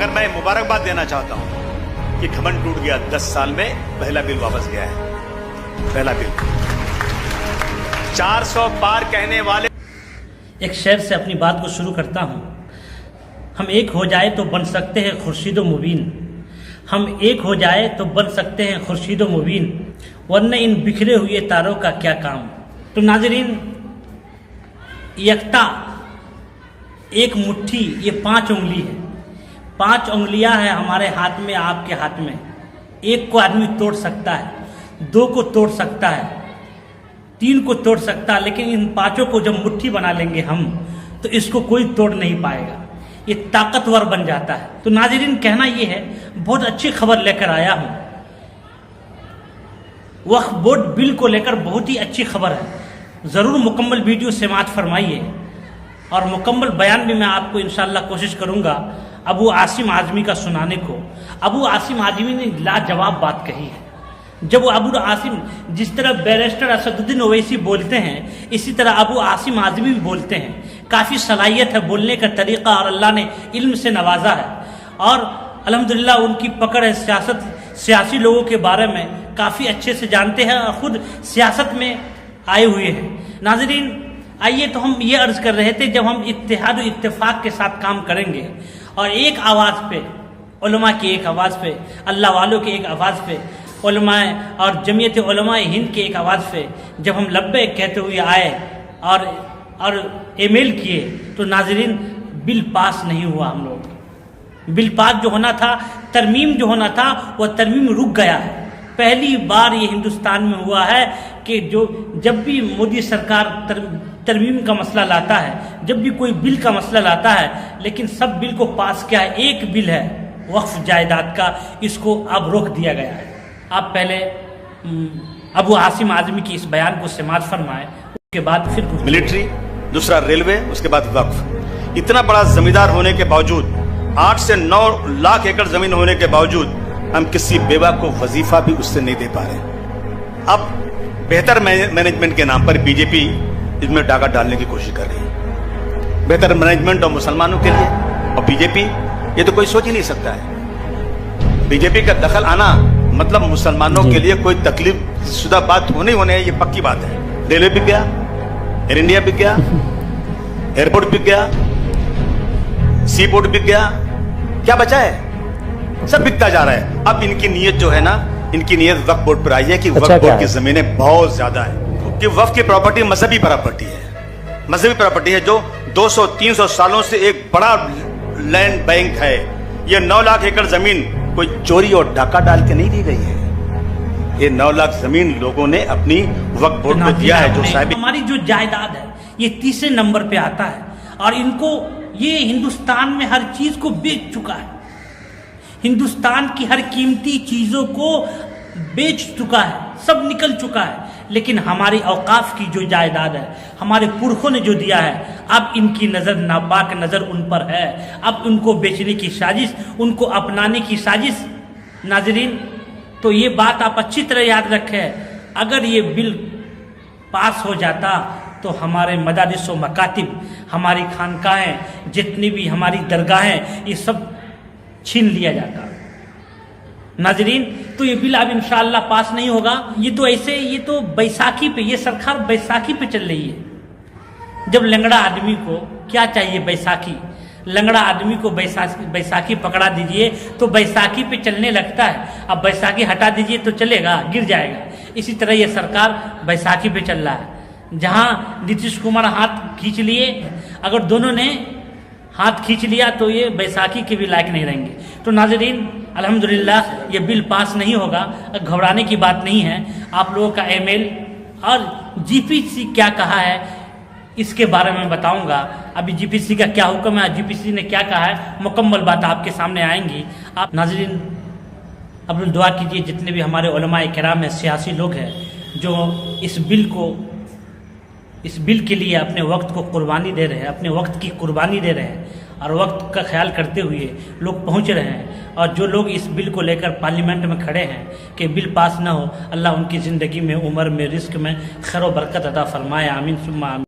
मगर मैं मुबारकबाद देना चाहता हूं कि घमंड टूट गया। 10 साल में पहला बिल वापस गया है, पहला बिल। 400 पार कहने वाले। एक शेर से अपनी बात को शुरू करता हूं। हम एक हो जाए तो बन सकते हैं खुर्शीद मुबीन, हम एक हो जाए तो बन सकते हैं खुर्शीद मुबीन, वरना इन बिखरे हुए तारों का क्या काम। तो नाजरीन, यकता एक मुट्ठी, ये 5 उंगली है, 5 उंगलियां हैं हमारे हाथ में, आपके हाथ में। एक को आदमी तोड़ सकता है, 2 को तोड़ सकता है, 3 को तोड़ सकता है, लेकिन इन 5 को जब मुट्ठी बना लेंगे हम, तो इसको कोई तोड़ नहीं पाएगा, ये ताकतवर बन जाता है। तो नाजरीन, कहना ये है, बहुत अच्छी खबर लेकर आया हूं। वक्फ बोर्ड बिल को लेकर बहुत ही अच्छी खबर है। ज़रूर मुकम्मल वीडियो समाअत फरमाइए और मुकम्मल बयान भी मैं आपको इंशाअल्लाह कोशिश करूंगा अबू आसिम आज़मी का सुनाने को। अबू आसिम आज़मी ने लाजवाब बात कही है। जब वो अबू आसिम, जिस तरह बैरिस्टर असदुद्दीन ओवैसी बोलते हैं, इसी तरह अबू आसिम आज़मी भी बोलते हैं। काफ़ी सलाहियत है बोलने का तरीक़ा, और अल्लाह ने इल्म से नवाजा है और अल्हम्दुलिल्लाह उनकी पकड़ है। सियासी लोगों के बारे में काफ़ी अच्छे से जानते हैं और ख़ुद सियासत में आए हुए हैं। नाज़रीन, आइए, तो हम ये अर्ज़ कर रहे थे, जब हम इत्तेहाद और इत्तेफाक के साथ काम करेंगे और एक आवाज़ पे, उलमा की एक आवाज़ पे, अल्लाह वालों की एक आवाज़ पे, उलमा और जमीयत उलमा हिंद की एक आवाज़ पे जब हम लब्बैक कहते हुए आए और ईमेल किए, तो नाज़रीन बिल पास नहीं हुआ। हम लोग बिल पास जो होना था, तरमीम जो होना था, वह तरमीम रुक गया है। पहली बार ये हिंदुस्तान में हुआ है कि जब भी मोदी सरकार तरमीम का मसला लाता है, जब भी कोई बिल का मसला लाता है, लेकिन सब बिल को पास किया है। एक बिल है वक्फ जायदाद का, इसको अब रोक दिया गया है। आप पहले अबू आसिम आज़मी की इस बयान को समाअत फरमाएं, उसके बाद फिर मिलिट्री, दूसरा रेलवे, उसके बाद वक्फ। इतना बड़ा जमींदार होने के बावजूद, 8 से 9 लाख एकड़ जमीन होने के बावजूद, हम किसी बेवा को वजीफा भी उससे नहीं दे पा रहे। अब बेहतर मैनेजमेंट के नाम पर बीजेपी इसमें डाका डालने की कोशिश कर रही है। बेहतर मैनेजमेंट और मुसलमानों के लिए, और बीजेपी, ये तो कोई सोच ही नहीं सकता है। बीजेपी का दखल आना मतलब मुसलमानों के लिए कोई तकलीफ शुदा बात होने है, ये पक्की बात है। रेलवे बिक गया, एयर इंडिया बिक गया, एयरपोर्ट बिक गया, सी पोर्ट बिक गया, क्या बचा है? सब बिकता जा रहा है। अब इनकी नीयत जो है ना, इनकी नीयत वक्फ बोर्ड पर आई है कि वक्फ बोर्ड की जमीनें बहुत ज्यादा है, कि वक्फ की प्रॉपर्टी मजहबी प्रॉपर्टी है, मजहबी प्रॉपर्टी है, जो 200-300 सालों से एक बड़ा लैंड बैंक है। ये 9 लाख एकड़ जमीन कोई चोरी और डाका डाल के नहीं दी गई है। ये 9 लाख जमीन लोगों ने अपनी वक्फ बोर्ड को दिया है। जो साहब, हमारी जो जायदाद है, ये 30वें नंबर पे आता है और इनको, ये हिंदुस्तान में हर चीज को बेच चुका है, हिंदुस्तान की हर कीमती चीजों को बेच चुका है, सब निकल चुका है। लेकिन हमारी औकाफ की जो जायदाद है, हमारे पुरखों ने जो दिया है, अब इनकी नज़र, नापाक नज़र उन पर है। अब उनको बेचने की साजिश, उनको अपनाने की साजिश। नाजरीन, तो ये बात आप अच्छी तरह याद रखें, अगर ये बिल पास हो जाता तो हमारे मदारिस व मकातिब, हमारी खानकाहें, जितनी भी हमारी दरगाहें, ये सब छीन लिया जाता। नाजरीन, तो ये बिल अब इंशाअल्लाह पास नहीं होगा। ये तो ऐसे, ये तो बैसाखी पे, ये सरकार बैसाखी पे चल रही है। जब लंगड़ा आदमी को क्या चाहिए? बैसाखी। लंगड़ा आदमी को बैसाखी पकड़ा दीजिए तो बैसाखी पे चलने लगता है। अब बैसाखी हटा दीजिए तो चलेगा? गिर जाएगा। इसी तरह ये सरकार बैसाखी पे चल रहा है। जहां नीतीश कुमार हाथ खींच लिए, अगर दोनों ने हाथ खींच लिया तो ये बैसाखी के भी लायक नहीं रहेंगे। तो नाजरीन, अल्हम्दुलिल्लाह ये बिल पास नहीं होगा, घबराने की बात नहीं है। आप लोगों का ईमेल और जीपीसी क्या कहा है, इसके बारे में बताऊंगा। अभी जीपीसी का क्या हुक्म है, जीपीसी ने क्या कहा है, मुकम्मल बात आपके सामने आएंगी। आप नाजरीन अब दुआ कीजिए, जितने भी हमारे उलमाए किराम हैं, सियासी लोग हैं, जो इस बिल के लिए अपने वक्त को कुर्बानी दे रहे हैं, अपने वक्त की कुर्बानी दे रहे हैं और वक्त का ख्याल करते हुए लोग पहुंच रहे हैं। और जो लोग इस बिल को लेकर पार्लियामेंट में खड़े हैं कि बिल पास ना हो, अल्लाह उनकी ज़िंदगी में, उम्र में, रिस्क में खैर व बरकत अता फरमाए। आमीन सुम्मा आमीन।